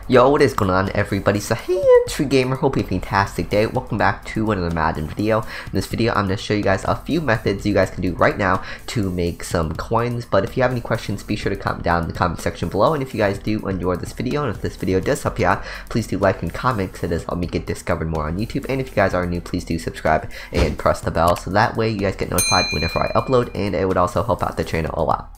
Yo, what is going on, everybody? So hey, it's True Gamer. Hope you have a fantastic day. Welcome back to another Madden video. In this video, I'm going to show you guys a few methods you guys can do right now to make some coins. But if you have any questions, be sure to comment down in the comment section below. And if you guys do enjoy this video, and if this video does help you out, please do like and comment, because it does help me get discovered more on YouTube. And if you guys are new, please do subscribe and press the bell, so that way you guys get notified whenever I upload, and it would also help out the channel a lot.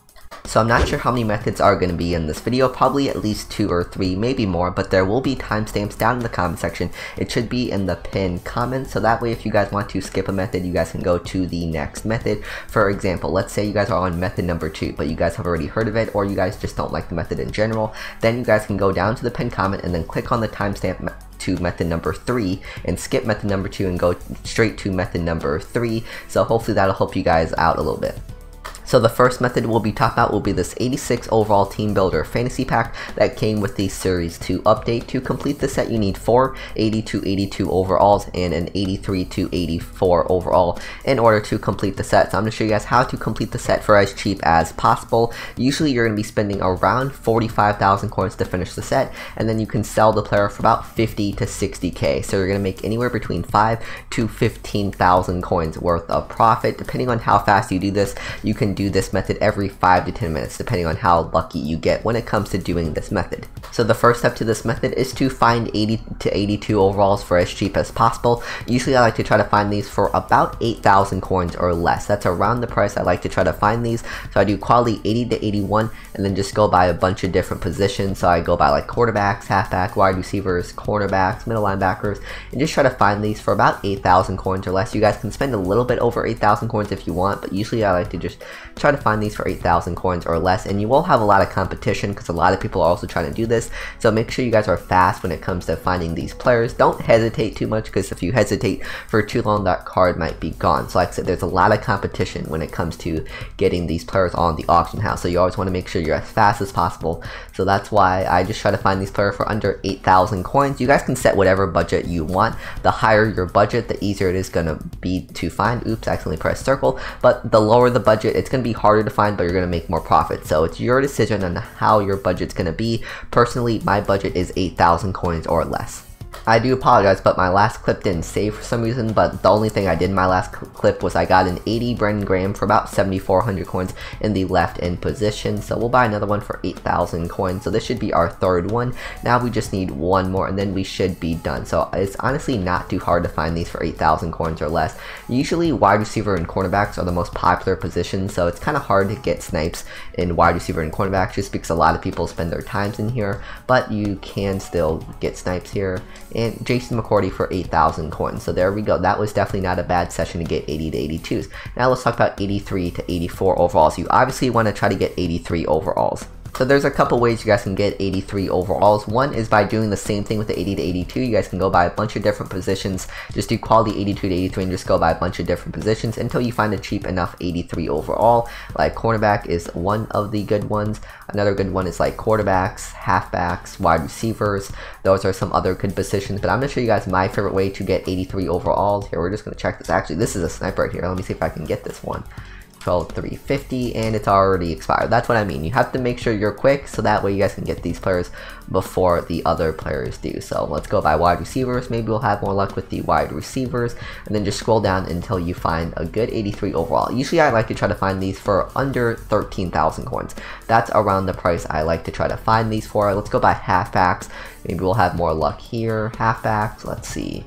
So I'm not sure how many methods are going to be in this video, probably at least 2 or 3, maybe more, but there will be timestamps down in the comment section. It should be in the pinned comment, so that way if you guys want to skip a method, you guys can go to the next method. For example, let's say you guys are on method number 2, but you guys have already heard of it, or you guys just don't like the method in general, then you guys can go down to the pinned comment and then click on the timestamp to method number 3 and skip method number 2 and go straight to method number 3. So hopefully that'll help you guys out a little bit. So the first method we'll be talking about will be this 86 overall team builder fantasy pack that came with the series 2 update. To complete the set, you need 4 80-82 overalls and an 83-84 overall in order to complete the set. So I'm going to show you guys how to complete the set for as cheap as possible. Usually you're going to be spending around 45,000 coins to finish the set, and then you can sell the player for about 50 to 60k. So you're going to make anywhere between 5 to 15,000 coins worth of profit. Depending on how fast you do this, you can do this method every 5 to 10 minutes, depending on how lucky you get when it comes to doing this method. So the first step to this method is to find 80 to 82 overalls for as cheap as possible. Usually I like to try to find these for about 8,000 coins or less. That's around the price I like to try to find these. So I do quality 80 to 81 and then just go by a bunch of different positions. So I go by like quarterbacks, halfback, wide receivers, cornerbacks, middle linebackers, and just try to find these for about 8,000 coins or less. You guys can spend a little bit over 8,000 coins if you want, but usually I like to just try to find these for 8,000 coins or less, and you will have a lot of competition because a lot of people are also trying to do this. So make sure you guys are fast when it comes to finding these players. Don't hesitate too much, because if you hesitate for too long, that card might be gone. So like I said, there's a lot of competition when it comes to getting these players on the auction house, so you always want to make sure you're as fast as possible. So that's why I just try to find these players for under 8,000 coins. You guys can set whatever budget you want. The higher your budget, the easier it is going to be to find. Oops, I accidentally pressed circle. But the lower the budget, it's going to be harder to find, but you're going to make more profit. So it's your decision on how your budget's going to be. Personally, my budget is 8,000 coins or less. I do apologize, but my last clip didn't save for some reason, but the only thing I did in my last clip was I got an 80 Brendan Graham for about 7,400 coins in the left end position. So we'll buy another one for 8,000 coins. So this should be our third one. Now we just need one more and then we should be done. So it's honestly not too hard to find these for 8,000 coins or less. Usually wide receiver and cornerbacks are the most popular positions, so it's kind of hard to get snipes in wide receiver and cornerbacks just because a lot of people spend their times in here, but you can still get snipes here. And Jason McCourty for 8,000 coins. So there we go. That was definitely not a bad session to get 80 to 82s. Now let's talk about 83 to 84 overalls. You obviously want to try to get 83 overalls. So there's a couple ways you guys can get 83 overalls. One is by doing the same thing with the 80 to 82. You guys can go by a bunch of different positions. Just do quality 82 to 83 and just go by a bunch of different positions until you find a cheap enough 83 overall. Like cornerback is one of the good ones. Another good one is like quarterbacks, halfbacks, wide receivers. Those are some other good positions. But I'm going to show you guys my favorite way to get 83 overalls. Here, we're just going to check this. Actually, this is a sniper right here. Let me see if I can get this one. 12,350, and it's already expired. That's what I mean. You have to make sure you're quick, so that way you guys can get these players before the other players do. So let's go by wide receivers. Maybe we'll have more luck with the wide receivers, and then just scroll down until you find a good 83 overall. Usually I like to try to find these for under 13,000 coins. That's around the price I like to try to find these for. Let's go by halfbacks. Maybe we'll have more luck here. Halfbacks, let's see.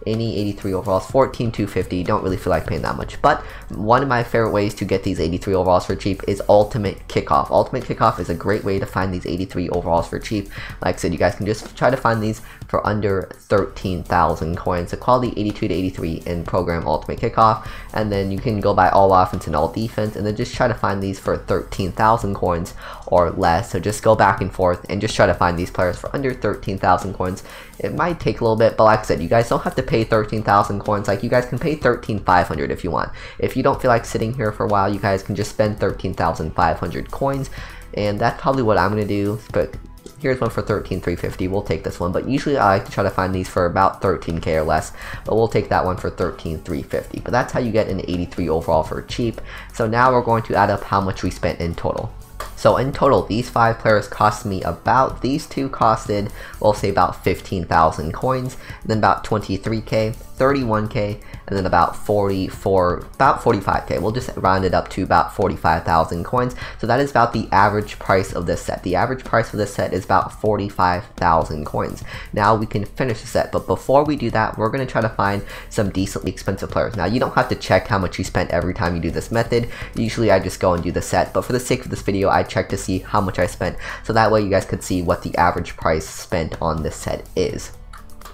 Any 83 overalls, 14,250. Don't really feel like paying that much. But one of my favorite ways to get these 83 overalls for cheap is Ultimate Kickoff. Ultimate Kickoff is a great way to find these 83 overalls for cheap. Like I said, you guys can just try to find these for under 13,000 coins. So quality 82 to 83 in program Ultimate Kickoff, and then you can go by all offense and all defense, and then just try to find these for 13,000 coins or less. So just go back and forth and just try to find these players for under 13,000 coins. It might take a little bit, but like I said, you guys don't have to pay 13,000 coins. Like, you guys can pay 13,500 if you want. If you don't feel like sitting here for a while, you guys can just spend 13,500 coins, and that's probably what I'm gonna do. But here's one for 13,350. We'll take this one, but usually I like to try to find these for about 13k or less, but we'll take that one for 13,350. But that's how you get an 83 overall for cheap. So now we're going to add up how much we spent in total. So in total, these 5 players cost me about, these two costed, we'll say about 15,000 coins, and then about 23k, 31k, and then about 45k. We'll just round it up to about 45,000 coins. So that is about the average price of this set. The average price of this set is about 45,000 coins. Now we can finish the set, but before we do that, we're going to try to find some decently expensive players. Now you don't have to check how much you spent every time you do this method. Usually I just go and do the set, but for the sake of this video, I check to see how much I spent, so that way you guys could see what the average price spent on this set is.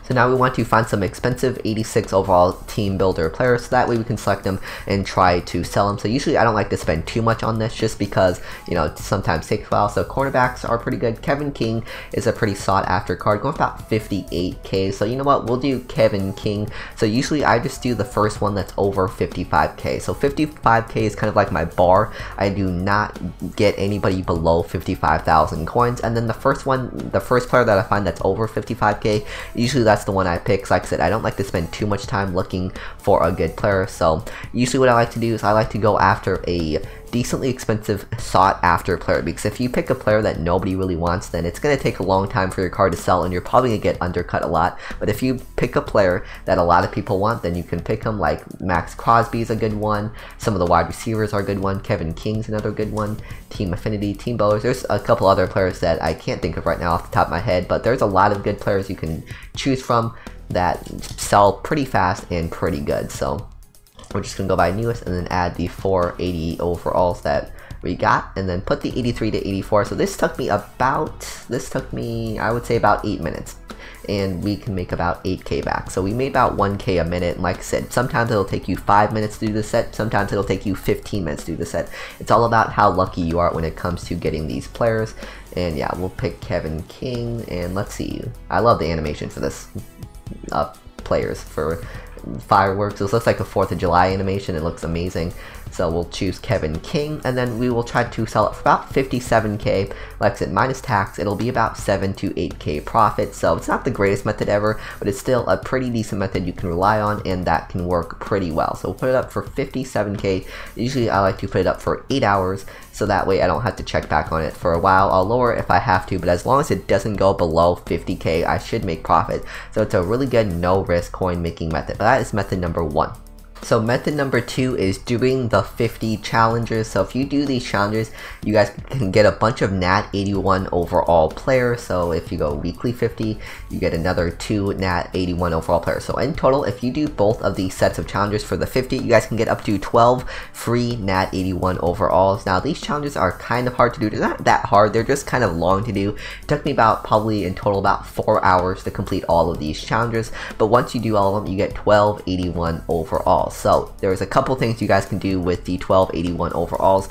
So now we want to find some expensive 86 overall team builder players, so that way we can select them and try to sell them. So usually I don't like to spend too much on this just because, you know, it sometimes takes a while. So cornerbacks are pretty good. Kevin King is a pretty sought after card, going about 58k. So you know what, we'll do Kevin King. So usually I just do the first one that's over 55k. So 55k is kind of like my bar. I do not get anybody below 55,000 coins. And then the first player that I find that's over 55k, usually that's the one I pick. So like I said, I don't like to spend too much time looking for a good player. So usually what I like to do is I like to go after a decently expensive sought after player, because if you pick a player that nobody really wants, then it's going to take a long time for your card to sell and you're probably going to get undercut a lot. But if you pick a player that a lot of people want, then you can pick them. Like Max Crosby's a good one, some of the wide receivers are a good one, Kevin King's another good one, Team Affinity, Team Bowlers. There's a couple other players that I can't think of right now off the top of my head, but there's a lot of good players you can choose from that sell pretty fast and pretty good. So we're just gonna go by newest and then add the 480 overalls that we got, and then put the 83 to 84. So this took me I would say about 8 minutes, and we can make about 8k back. So we made about 1k a minute, and like I said, sometimes it'll take you 5 minutes to do the set, sometimes it'll take you 15 minutes to do the set. It's all about how lucky you are when it comes to getting these players. And yeah, we'll pick Kevin King, and let's see, I love the animation for this players for fireworks. This looks like a 4th of July animation. It looks amazing. So we'll choose Kevin King, and then we will try to sell it for about 57k. Like I said, minus tax, it'll be about 7 to 8k profit. So it's not the greatest method ever, but it's still a pretty decent method you can rely on, and that can work pretty well. So we'll put it up for 57k. Usually I like to put it up for 8 hours, so that way I don't have to check back on it for a while. I'll lower it if I have to, but as long as it doesn't go below 50k, I should make profit. So it's a really good no-risk coin making method. But that is method number 1. So method number 2 is doing the 50 challenges. So if you do these challenges, you guys can get a bunch of Nat 81 overall players. So if you go weekly 50, you get another 2 Nat 81 overall players. So in total, if you do both of these sets of challenges for the 50, you guys can get up to 12 free Nat 81 overalls. Now these challenges are kind of hard to do. They're not that hard, they're just kind of long to do. It took me probably in total about 4 hours to complete all of these challenges. But once you do all of them, you get 1281 overalls. So there's a couple things you guys can do with the 1281 overalls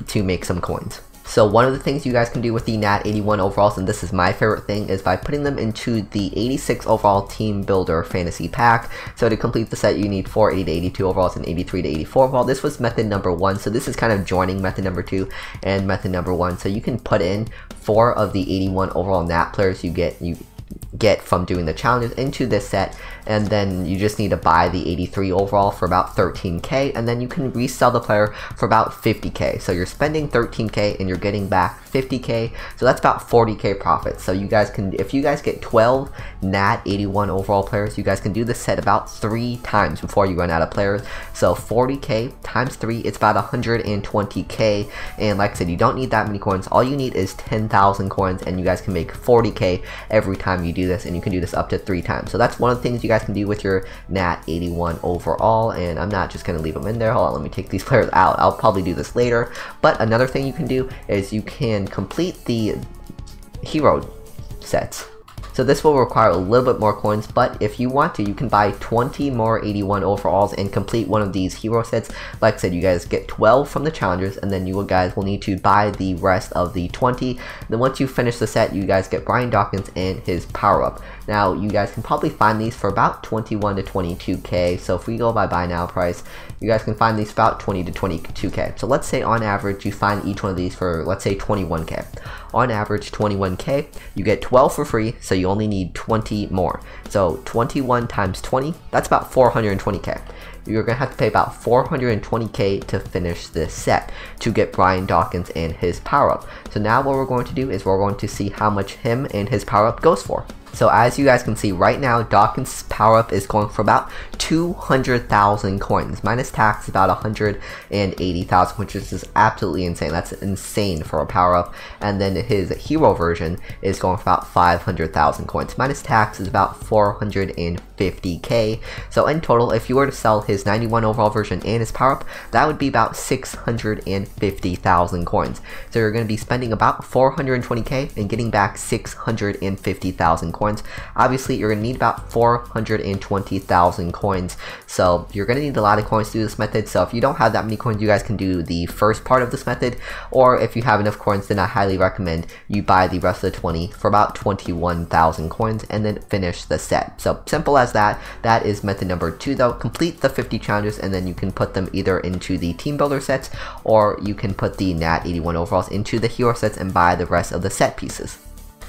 to make some coins. So one of the things you guys can do with the Nat 81 overalls, and this is my favorite thing, is by putting them into the 86 overall team builder fantasy pack. So to complete the set, you need 480 to 82 overalls and 83 to 84 overall. This was method number 1, so this is kind of joining method number 2 and method number 1. So you can put in 4 of the 81 overall Nat players you get from doing the challenges into this set, and then you just need to buy the 83 overall for about 13k, and then you can resell the player for about 50k. So you're spending 13k and you're getting back 50k, so that's about 40k profit. So you guys can, if you guys get 12 Nat 81 overall players, you guys can do this set about 3 times before you run out of players. So 40k times 3, it's about 120k, and like I said, you don't need that many coins. All you need is 10,000 coins, and you guys can make 40k every time you do this, and you can do this up to 3 times. So that's one of the things you guys can do with your Nat 81 overall, and I'm not just going to leave them in there. Hold on, let me take these players out. I'll probably do this later, but another thing you can do is you can complete the hero sets. So this will require a little bit more coins, but if you want to, you can buy 20 more 81 overalls and complete one of these hero sets. Like I said, you guys get 12 from the challengers, and then you guys will need to buy the rest of the 20. Then once you finish the set, you guys get Brian Dawkins and his power-up. Now, you guys can probably find these for about 21 to 22k. So if we go by buy now price, you guys can find these for about 20 to 22k. So let's say on average, you find each one of these for, let's say, 21k. On average, 21k, you get 12 for free, so you only need 20 more. So 21 times 20, that's about 420k. you're going to have to pay about 420k to finish this set to get Brian Dawkins and his power-up. So now what we're going to do is we're going to see how much him and his power-up goes for. So as you guys can see right now, Dawkins' power-up is going for about 200,000 coins. Minus tax, about 180,000, which is just absolutely insane. That's insane for a power-up. And then his hero version is going for about 500,000 coins. Minus tax is about 450k. So in total, if you were to sell his 91 overall version and his power-up, that would be about 650,000 coins. So you're going to be spending about 420k and getting back 650,000 coins. Obviously, you're going to need about 420,000 coins, so you're going to need a lot of coins to do this method. So if you don't have that many coins, you guys can do the first part of this method, or if you have enough coins, then I highly recommend you buy the rest of the 20 for about 21,000 coins and then finish the set. So simple as that. That is method number 2 though. Complete the 50 challenges and then you can put them either into the team builder sets, or you can put the Nat 81 overalls into the hero sets and buy the rest of the set pieces.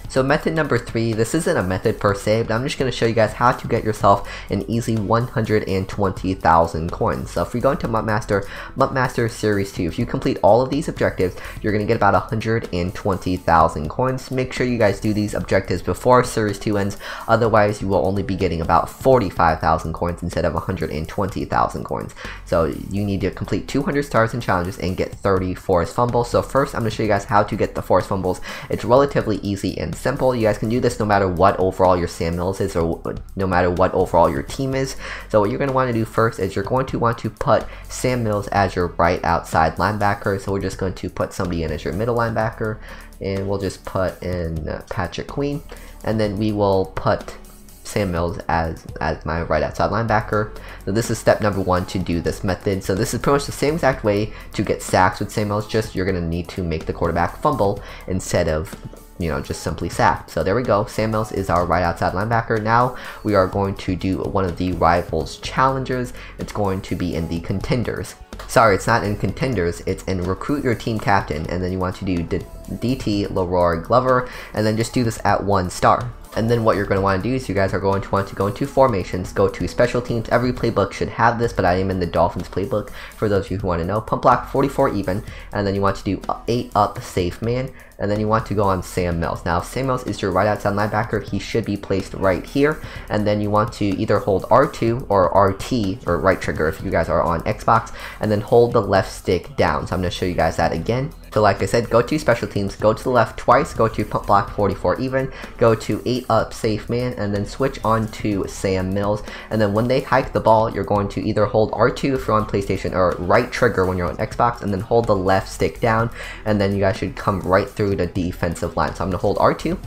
So method number 3, this isn't a method per se, but I'm just going to show you guys how to get yourself an easy 120,000 coins. So if we go into MUTMaster Series 2, if you complete all of these objectives, you're going to get about 120,000 coins. Make sure you guys do these objectives before Series 2 ends, otherwise you will only be getting about 45,000 coins instead of 120,000 coins. So you need to complete 200 stars and challenges and get 30 forced fumbles. So first I'm going to show you guys how to get the forced fumbles. It's relatively easy and simple. You guys can do this no matter what overall your Sam Mills is, or no matter what overall your team is. So what you're going to want to do first is you're going to want to put Sam Mills as your right outside linebacker. So we're just going to put somebody in as your middle linebacker, and we'll just put in Patrick Queen, and then we will put Sam Mills as my right outside linebacker. So this is step number 1 to do this method. So this is pretty much the same exact way to get sacks with Sam Mills, just you're going to need to make the quarterback fumble instead of, you know, just simply sacked. So there we go. Sam Mills is our right outside linebacker. Now we are going to do one of the rivals challenges. It's going to be in the contenders. Sorry, it's not in contenders, it's in recruit your team captain, and then you want to do DT Leroy Glover, and then just do this at 1 star. And then what you're going to want to do is you guys are going to want to go into formations, go to special teams. Every playbook should have this, but I am in the Dolphins playbook for those of you who want to know. Pump block 44 even, and then you want to do 8 up safe man, and then you want to go on Sam Mills. Now if Sam Mills is your right outside linebacker, he should be placed right here, and then you want to either hold R2 or RT, or right trigger if you guys are on Xbox, and then hold the left stick down. So I'm going to show you guys that again. So like I said, go to special teams, go to the left twice, go to pump block 44 even, go to 8 up safe man, and then switch on to Sam Mills. And then when they hike the ball, you're going to either hold R2 if you're on PlayStation, or right trigger when you're on Xbox, and then hold the left stick down, and then you guys should come right through the defensive line. So I'm going to hold R2,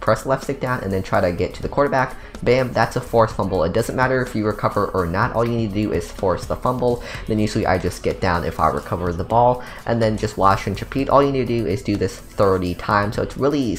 press left stick down, and then try to get to the quarterback. Bam, that's a forced fumble. It doesn't matter if you recover or not, all you need to do is force the fumble. Then usually I just get down if I recover the ball, and then just wash and repeat. All you need to do is do this 30 times. So it's really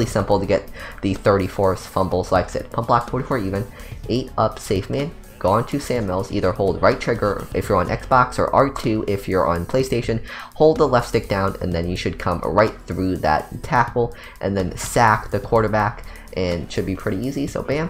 simple to get the 30 forced fumbles. Like I said, pump block 44 even, 8 up safe man, go on to Sam Mills, either hold right trigger if you're on Xbox or R2 if you're on PlayStation, hold the left stick down, and then you should come right through that tackle and then sack the quarterback, and it should be pretty easy. So bam,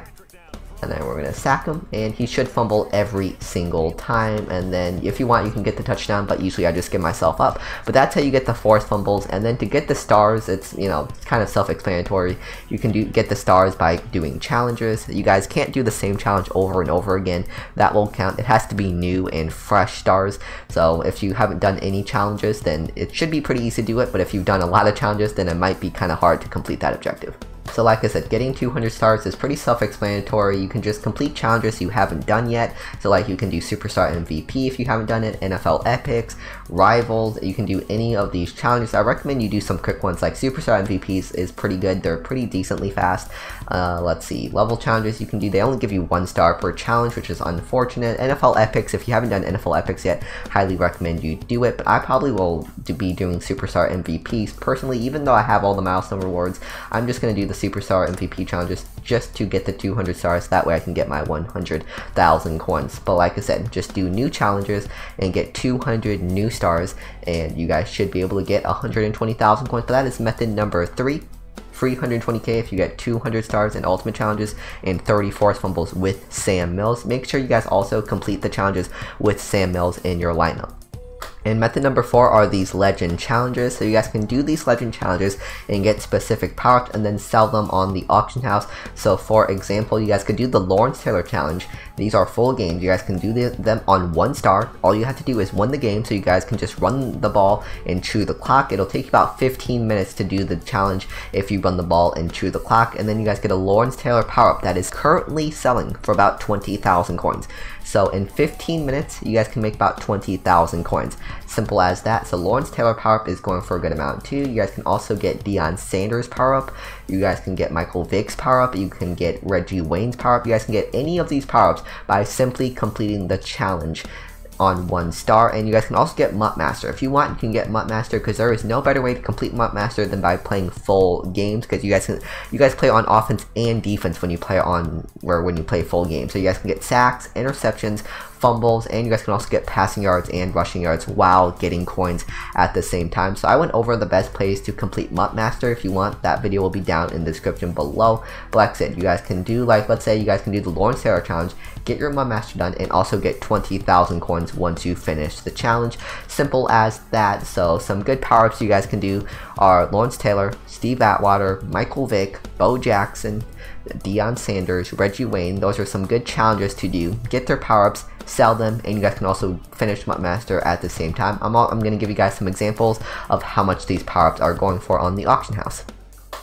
and then we're going to sack him, and he should fumble every single time, and then if you want you can get the touchdown, but usually I just give myself up. But that's how you get the forced fumbles. And then to get the stars, it's, you know, it's kind of self-explanatory. You can get the stars by doing challenges. You guys can't do the same challenge over and over again. That won't count. It has to be new and fresh stars. So if you haven't done any challenges, then it should be pretty easy to do it, but if you've done a lot of challenges, then it might be kind of hard to complete that objective. So like I said, getting 200 stars is pretty self-explanatory. You can just complete challenges you haven't done yet. So like you can do Superstar MVP if you haven't done it, NFL Epics, Rivals. You can do any of these challenges. I recommend you do some quick ones, like Superstar MVPs is pretty good. They're pretty decently fast. Let's see, level challenges you can do. They only give you 1 star per challenge, which is unfortunate. NFL Epics, if you haven't done NFL Epics yet, highly recommend you do it. But I probably will be doing Superstar MVPs personally, even though I have all the milestone rewards. I'm just going to do the Superstar MVP challenges just to get the 200 stars. That way I can get my 100,000 coins. But like I said, just do new challenges and get 200 new stars, and you guys should be able to get 120,000 coins. But that is method number 3. 320k if you get 200 stars in ultimate challenges, and 30 forced fumbles with Sam Mills. Make sure you guys also complete the challenges with Sam Mills in your lineup. And method number 4 are these legend challenges. So you guys can do these legend challenges and get specific power-ups and then sell them on the auction house. So for example, you guys could do the Lawrence Taylor challenge. These are full games. You guys can do them on 1 star. All you have to do is win the game, so you guys can just run the ball and chew the clock. It'll take you about 15 minutes to do the challenge if you run the ball and chew the clock. And then you guys get a Lawrence Taylor power-up that is currently selling for about 20,000 coins. So in 15 minutes, you guys can make about 20,000 coins. Simple as that. So Lawrence Taylor power-up is going for a good amount too. You guys can also get Deion Sanders power-up. You guys can get Michael Vick's power-up. You can get Reggie Wayne's power-up. You guys can get any of these power-ups by simply completing the challenge on 1 star. And you guys can also get MUT Master. If you want, you can get MUT Master, because there is no better way to complete MUT Master than by playing full games, because you guys play on offense and defense when you play full games. So you guys can get sacks, interceptions, fumbles, and you guys can also get passing yards and rushing yards while getting coins at the same time. So I went over the best plays to complete MUT Master. If you want, that video will be down in the description below. But like I said, you guys can do, like, let's say you guys can do the Lawrence Taylor challenge, get your MUT Master done, and also get 20,000 coins once you finish the challenge. Simple as that. So some good power-ups you guys can do are Lawrence Taylor, Steve Atwater, Michael Vick, Bo Jackson, Deion Sanders, Reggie Wayne. Those are some good challenges to do. Get their power-ups, sell them, and you guys can also finish MUT Master at the same time. I'm going to give you guys some examples of how much these power-ups are going for on the auction house.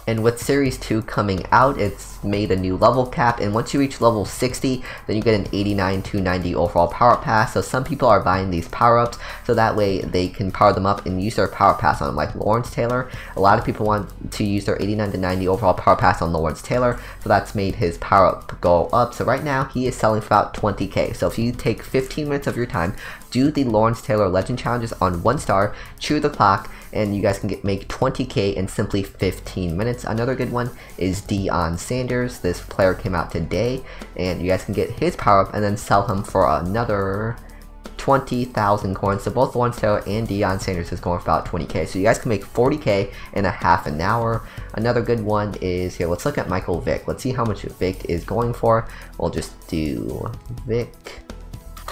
And with Series 2 coming out, it's made a new level cap, and once you reach level 60, then you get an 89 to 90 overall power pass. So some people are buying these power-ups, so that way they can power them up and use their power pass on them, like Lawrence Taylor. A lot of people want to use their 89 to 90 overall power pass on Lawrence Taylor, so that's made his power-up go up. So right now, he is selling for about 20k. So if you take 15 minutes of your time, do the Lawrence Taylor Legend Challenges on 1 star, chew the clock, and you guys can make 20k in simply 15 minutes. Another good one is Deion Sanders. This player came out today, and you guys can get his power-up and then sell him for another 20,000 coins. So both Lawrence Taylor and Deion Sanders is going for about 20k. So you guys can make 40k in a half an hour. Another good one is, here, let's look at Michael Vick. Let's see how much Vick is going for. We'll just do Vick.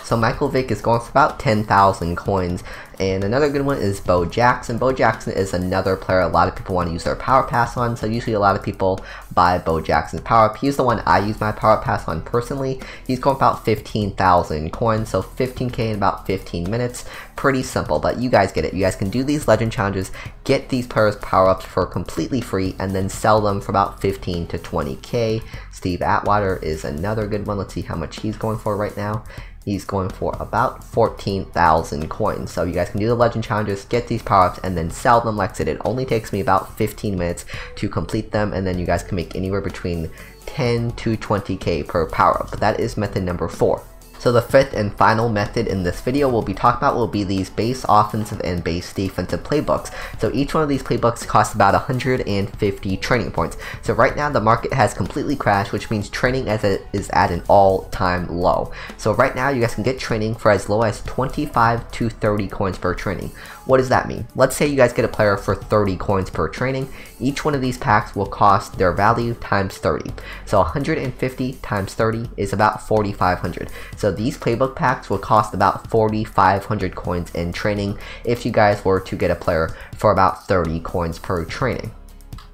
So Michael Vick is going for about 10,000 coins. And another good one is Bo Jackson. Bo Jackson is another player a lot of people want to use their power pass on. So usually a lot of people buy Bo Jackson's power up. He's the one I use my power pass on personally. He's going for about 15,000 coins. So 15k in about 15 minutes. Pretty simple, but you guys get it. You guys can do these legend challenges, get these players power ups for completely free, and then sell them for about 15 to 20k. Steve Atwater is another good one. Let's see how much he's going for right now. He's going for about 14,000 coins. So you guys can do the legend challenges, get these power-ups, and then sell them. Like I said, it only takes me about 15 minutes to complete them, and then you guys can make anywhere between 10 to 20k per power-up. But that is method number 4. So the 5th and final method in this video we'll be talking about will be these base offensive and base defensive playbooks. So each one of these playbooks costs about 150 training points. So right now the market has completely crashed, which means training is at an all-time low. So right now you guys can get training for as low as 25 to 30 coins per training. What does that mean? Let's say you guys get a player for 30 coins per training. Each one of these packs will cost their value times 30. So 150 times 30 is about 4,500. So these playbook packs will cost about 4,500 coins in training if you guys were to get a player for about 30 coins per training.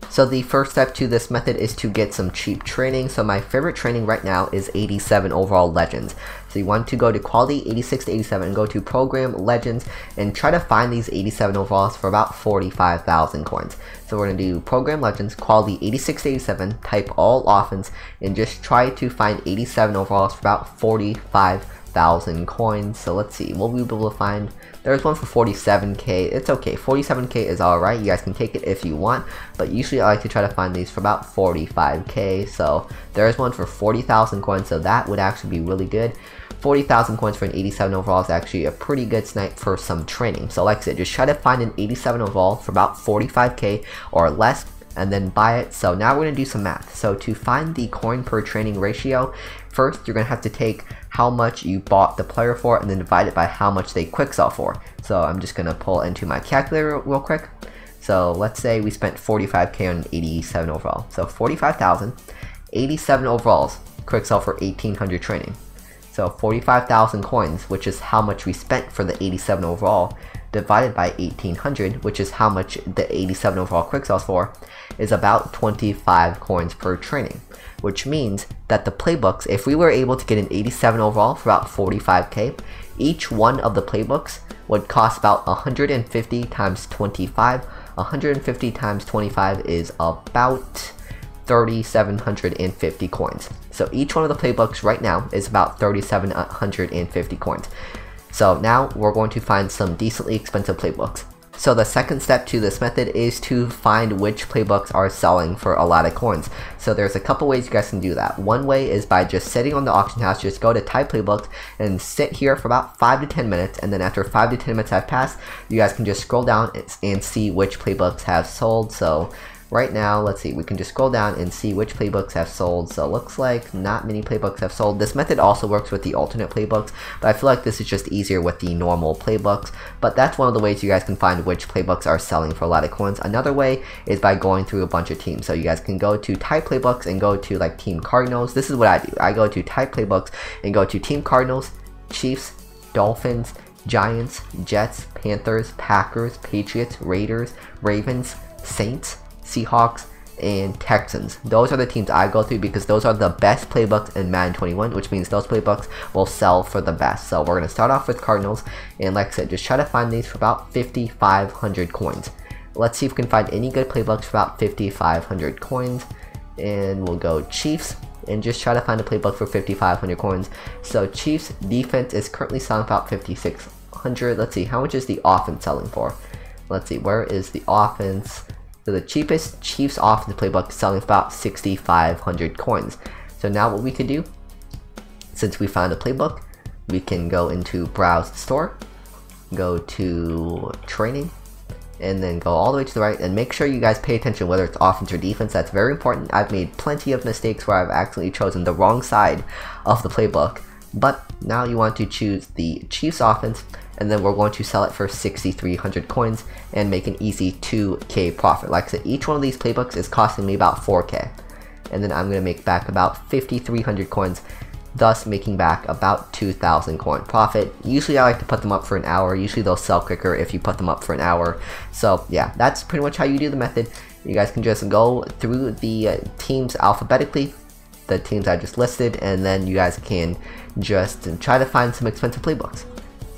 So the first step to this method is to get some cheap training. So my favorite training right now is 87 overall legends. So you want to go to quality 86 to 87 and go to program legends and try to find these 87 overalls for about 45,000 coins. So we're going to do program legends, quality 86 to 87, type all offense, and just try to find 87 overalls for about 45,000 coins. So let's see, we'll be able to find, there's one for 47k. It's okay, 47k is alright. You guys can take it if you want, but usually I like to try to find these for about 45k. So there's one for 40,000 coins, so that would actually be really good. 40,000 coins for an 87 overall is actually a pretty good snipe for some training. So like I said, just try to find an 87 overall for about 45k or less, and then buy it. So now we're going to do some math. So to find the coin per training ratio, first you're going to have to take how much you bought the player for and then divide it by how much they quick sell for. So I'm just going to pull into my calculator real quick. So let's say we spent 45k on 87 overall. So 45,000, 87 overalls, quick sell for 1800 training. So 45,000 coins, which is how much we spent for the 87 overall, divided by 1800, which is how much the 87 overall quick sells for, is about 25 coins per training. Which means that the playbooks, if we were able to get an 87 overall for about 45k, each one of the playbooks would cost about 150 times 25. 150 times 25 is about 3,750 coins. So each one of the playbooks right now is about 3,750 coins. So now we're going to find some decently expensive playbooks. So the second step to this method is to find which playbooks are selling for a lot of coins. So there's a couple ways you guys can do that. One way is by just sitting on the auction house, just go to type playbooks and sit here for about 5 to 10 minutes, and then after 5 to 10 minutes have passed, you guys can just scroll down and see which playbooks have sold. So right now, let's see, we can just scroll down and see which playbooks have sold. So it looks like not many playbooks have sold. This method also works with the alternate playbooks, but I feel like this is just easier with the normal playbooks. But that's one of the ways you guys can find which playbooks are selling for a lot of coins. Another way is by going through a bunch of teams. So you guys can go to type playbooks and go to like Team Cardinals. This is what I do. I go to type playbooks and go to Team Cardinals, Chiefs, Dolphins, Giants, Jets, Panthers, Packers, Patriots, Raiders, Ravens, Saints, Seahawks, and Texans. Those are the teams I go through because those are the best playbooks in Madden 21, which means those playbooks will sell for the best. So we're going to start off with Cardinals, and like I said, just try to find these for about 5,500 coins. Let's see if we can find any good playbooks for about 5,500 coins, and we'll go Chiefs and just try to find a playbook for 5,500 coins. So Chiefs defense is currently selling for about 5,600. Let's see, how much is the offense selling for? Let's see, where is the offense? So the cheapest Chiefs offense playbook is selling for about 6,500 coins. So now what we could do, since we found a playbook, we can go into browse the store, go to training, and then go all the way to the right, and make sure you guys pay attention whether it's offense or defense. That's very important. I've made plenty of mistakes where I've accidentally chosen the wrong side of the playbook. But now you want to choose the Chiefs offense, and then we're going to sell it for 6,300 coins and make an easy 2k profit. Like I said, each one of these playbooks is costing me about 4k, and then I'm going to make back about 5,300 coins, thus making back about 2,000 coin profit. Usually I like to put them up for an hour. Usually they'll sell quicker if you put them up for an hour. So yeah, that's pretty much how you do the method. You guys can just go through the teams alphabetically, the teams I just listed, and then you guys can just try to find some expensive playbooks.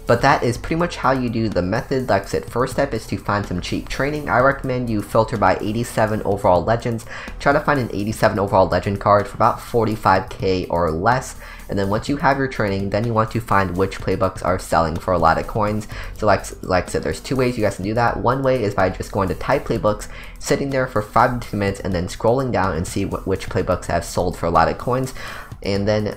But that is pretty much how you do the method. Like I said, first step is to find some cheap training. I recommend you filter by 87 overall legends. Try to find an 87 overall legend card for about 45k or less. And then once you have your training, then you want to find which playbooks are selling for a lot of coins. So like I said, there's two ways you guys can do that. One way is by just going to type playbooks, sitting there for 5 to 10 minutes, and then scrolling down and see which playbooks have sold for a lot of coins. And then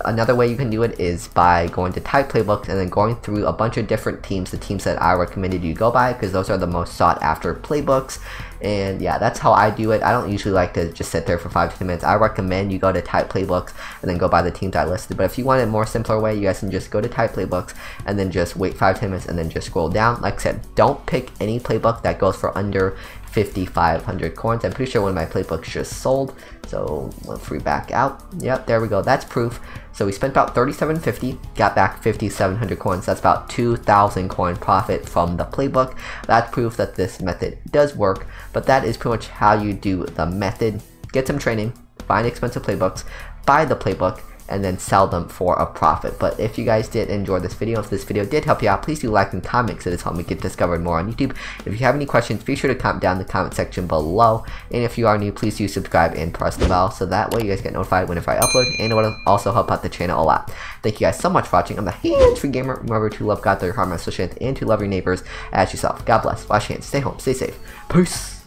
another way you can do it is by going to type playbooks and then going through a bunch of different teams, the teams that I recommended you go by, because those are the most sought after playbooks. And yeah, that's how I do it. I don't usually like to just sit there for 5 to 10 minutes. I recommend you go to type playbooks and then go by the teams I listed. But if you want a more simpler way, you guys can just go to type playbooks and then just wait 5 to 10 minutes and then just scroll down. Like I said, don't pick any playbook that goes for under 5,500 coins. I'm pretty sure one of my playbooks just sold. So once we back out, yep, there we go. That's proof. So we spent about 3,750, got back 5,700 coins. That's about 2,000 coin profit from the playbook. That's proof that this method does work. But that is pretty much how you do the method. Get some training, find expensive playbooks, buy the playbook, and then sell them for a profit. But if you guys did enjoy this video, if this video did help you out, please do like and comment, so it's helped me get discovered more on YouTube. If you have any questions, be sure to comment down in the comment section below. And if you are new, please do subscribe and press the bell, so that way you guys get notified whenever I upload, and it will also help out the channel a lot. Thank you guys so much for watching. I'm the hands-free gamer. Remember to love God, through your heart, mind, soul, strength, and to love your neighbors as yourself. God bless. Wash your hands. Stay home. Stay safe. Peace.